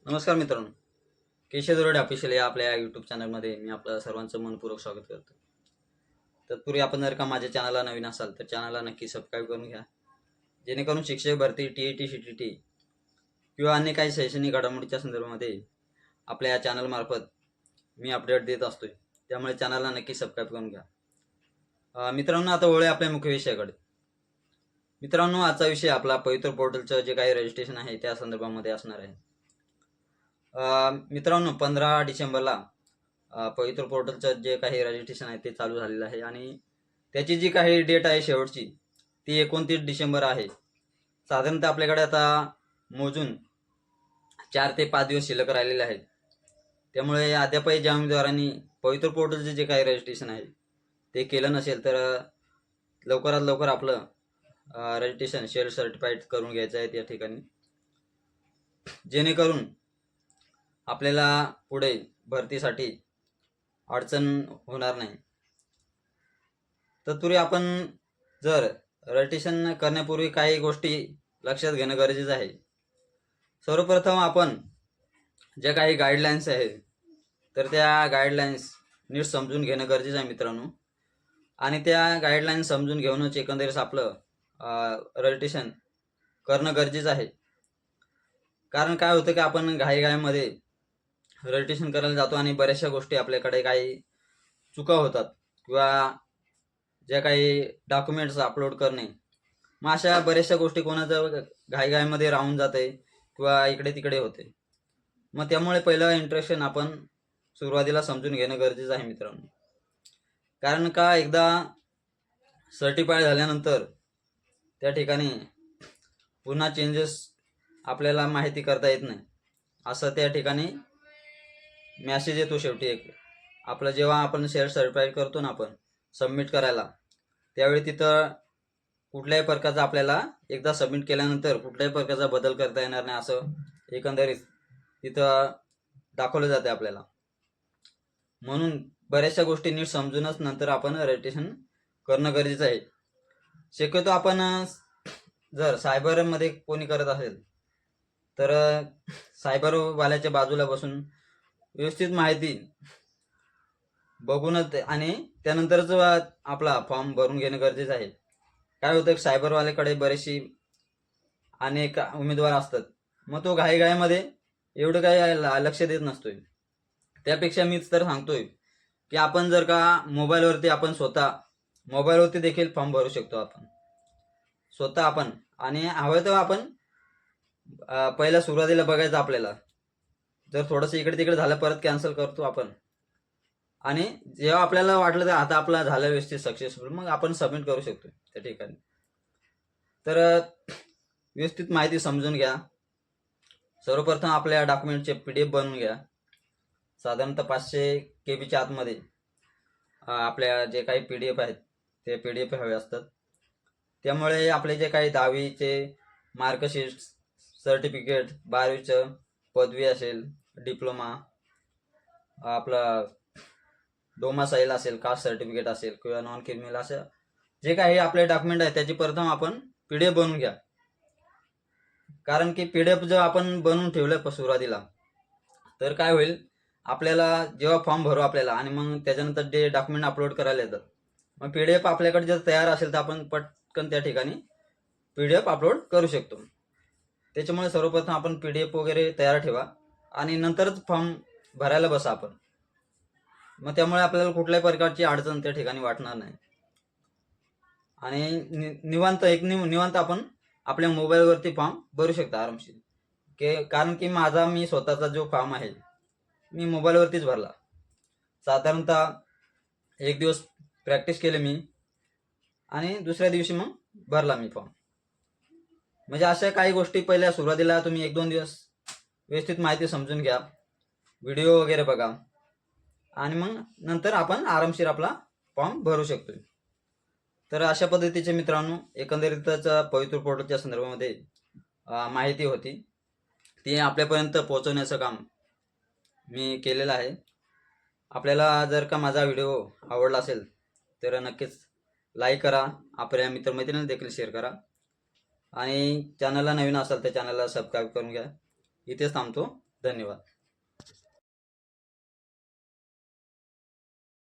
नमस्कार मित्रांनो, केशव दरोडे ऑफिशियल या आपल्या यूट्यूब चॅनलमध्ये मी आपलं सर्वांचं मनपूर्वक स्वागत करतो. तत्पूर्वी आपण जर का माझ्या चॅनलला नवीन असाल तर चॅनलला नक्की सबस्क्राईब करून घ्या, जेणेकरून शिक्षक भरती टी CTT किंवा अन्य काही शैक्षणिक घडामोडीच्या संदर्भामध्ये आपल्या या चॅनलमार्फत मी अपडेट देत असतोय. त्यामुळे चॅनलला नक्की सबस्क्राईब करून घ्या. मित्रांनो, आता वळूया आपल्या मुख्य विषयाकडे. मित्रांनो, आजचा विषय आपला पवित्र पोर्टलचं जे काही रजिस्ट्रेशन आहे त्या संदर्भामध्ये असणार आहे. मित्रांनो, 15 डिसेंबरला पवित्र पोर्टलचं जे काही रजिस्ट्रेशन आहे ते चालू झालेलं आहे आणि त्याची जी काही डेट आहे शेवटची ती 29 डिसेंबर आहे. साधारणतः आपल्याकडे आता मोजून 4 ते 5 दिवस शिल्लक राहिलेले आहेत. त्यामुळे अद्यापही ज्या उमेदवारांनी पवित्र पोर्टलचे जे काही रजिस्ट्रेशन आहे ते केलं नसेल तर लवकरात लवकर आपलं रजिस्ट्रेशन सेल्फ सर्टिफाईड करून घ्यायचं आहे त्या ठिकाणी, जेणेकरून आपल्याला पुढे भरतीसाठी अडचण होणार नाही. तत्पूर्वी आपण जर रजिस्ट्रेशन करण्यापूर्वी काही गोष्टी लक्षात घेणं गरजेचं आहे. सर्वप्रथम आपण ज्या काही गाईडलाईन्स आहेत तर त्या गाईडलाईन्स नीट समजून घेणं गरजेचं आहे मित्रांनो. आणि त्या गाईडलाईन्स समजून घेऊनच एकंदरीत आपलं रजिस्ट्रेशन करणं गरजेचं आहे. कारण काय होतं की आपण घाईघाईमध्ये रजिस्ट्रेशन करायला जातो आणि बऱ्याचशा गोष्टी आपल्याकडे काही चुका होतात किंवा ज्या काही डॉक्युमेंट्स अपलोड करणे, मग अशा बऱ्याचशा गोष्टी कोणाचं घाईघाईमध्ये राहून जाते किंवा इकडे तिकडे होते. मग त्यामुळे पहिलं इंट्रोडक्शन आपण सुरुवातीला समजून घेणं गरजेचं आहे मित्रांनो. कारण का एकदा सर्टिफाईड झाल्यानंतर त्या ठिकाणी पुन्हा चेंजेस आपल्याला माहिती करता येत नाही, असं त्या ठिकाणी मॅसेज येतो शेवटी. एक आपलं जेव्हा आपण सेल्फ सर्टिफाईड करतो ना आपण सबमिट करायला, त्यावेळी तिथं कुठल्याही प्रकारचा आपल्याला एकदा सबमिट केल्यानंतर कुठल्याही प्रकारचा बदल करता येणार नाही असं एकंदरीत तिथं दाखवलं जाते आपल्याला. म्हणून बऱ्याचशा गोष्टी नीट समजूनच नंतर आपण रजिस्ट्रेशन करणं गरजेचं आहे. शक्यतो आपण जर सायबरमध्ये कोणी करत असेल तर सायबरवाल्याच्या बाजूला बसून व्यवस्थित माहिती बघूनच आणि त्यानंतरच आपला फॉर्म भरून घेणं गरजेचं आहे. काय होतं, सायबरवाल्याकडे बरेचशी अनेक उमेदवार असतात, मग तो घाईघाईमध्ये एवढं काही लक्ष देत नसतोय. त्यापेक्षा मीच तर सांगतोय की आपण जर का मोबाईलवरती आपण स्वतः मोबाईलवरती देखील फॉर्म भरू शकतो आपण स्वतः आपण. आणि हवं तर आपण पहिल्या सुरुवातीला बघायचं आपल्याला, जर थोडंसं इकडे तिकडे झालं परत कॅन्सल करतो आपण. आणि जेव्हा आपल्याला वाटलं तर आता आपला झालं व्यवस्थित सक्सेसफुल, मग आपण सबमिट करू शकतो त्या ठिकाणी. तर व्यवस्थित माहिती समजून घ्या. सर्वप्रथम आपल्या डॉक्युमेंटचे PDF बनवून घ्या. साधारणतः 500 KB आतमध्ये आपल्या जे काही PDF आहेत ते PDF हवे असतात. त्यामुळे आपले जे काही 10वीचे मार्कशीट, सर्टिफिकेट, 12वीचं पदवी असेल, डिप्लोमा, आपला डोमासाईल असेल, कास्ट सर्टिफिकेट असेल किंवा नॉन क्रिमिनल, असं जे काही आपले डॉक्युमेंट आहेत त्याची प्रथम आपण PDF बनवून घ्या. कारण की PDF जर आपण बनवून ठेवलं सुरुवातीला तर काय होईल, आपल्याला जेव्हा फॉर्म भरू आपल्याला आणि मग त्याच्यानंतर जे डॉक्युमेंट अपलोड करायला येतात, मग PDF आपल्याकडे जर तयार असेल तर आपण पटकन त्या ठिकाणी PDF अपलोड करू शकतो. त्याच्यामुळे सर्वप्रथम आपण PDF वगैरे तयार ठेवा आणि नंतरच फॉर्म भरायला बसा आपण. मग त्यामुळे आपल्याला कुठल्याही प्रकारची अडचण त्या ठिकाणी वाटणार नाही आणि निवांत आपण आपल्या मोबाईलवरती फॉर्म भरू शकता आरामशीर. कारण की मी स्वतःचा जो फॉर्म आहे मी मोबाईलवरतीच भरला. साधारणतः 1 दिवस प्रॅक्टिस केली मी आणि दुसऱ्या दिवशी मग भरला मी फॉर्म. म्हणजे अशा काही गोष्टी पहिल्या सुरुवातीला तुम्ही 1-2 दिवस व्यवस्थित माहिती समजून घ्या, व्हिडिओ वगैरे बघा आणि मग नंतर आपण आरामशीर आपला फॉर्म भरू शकतो. तर अशा पद्धतीचे मित्रांनो एकंदरीतच पवित्र पोर्टलच्या संदर्भामध्ये माहिती होती, ती आपल्यापर्यंत पोहोचवण्याचं काम मी केलेलं आहे. आपल्याला जर का माझा व्हिडिओ आवडला असेल तर नक्कीच लाईक करा, आपल्या मित्रमैत्रिणींना देखील शेअर करा आणि चॅनलला नवीन असाल तर चॅनलला सबस्क्राईब करून घ्या. इथेच थांबतो. धन्यवाद.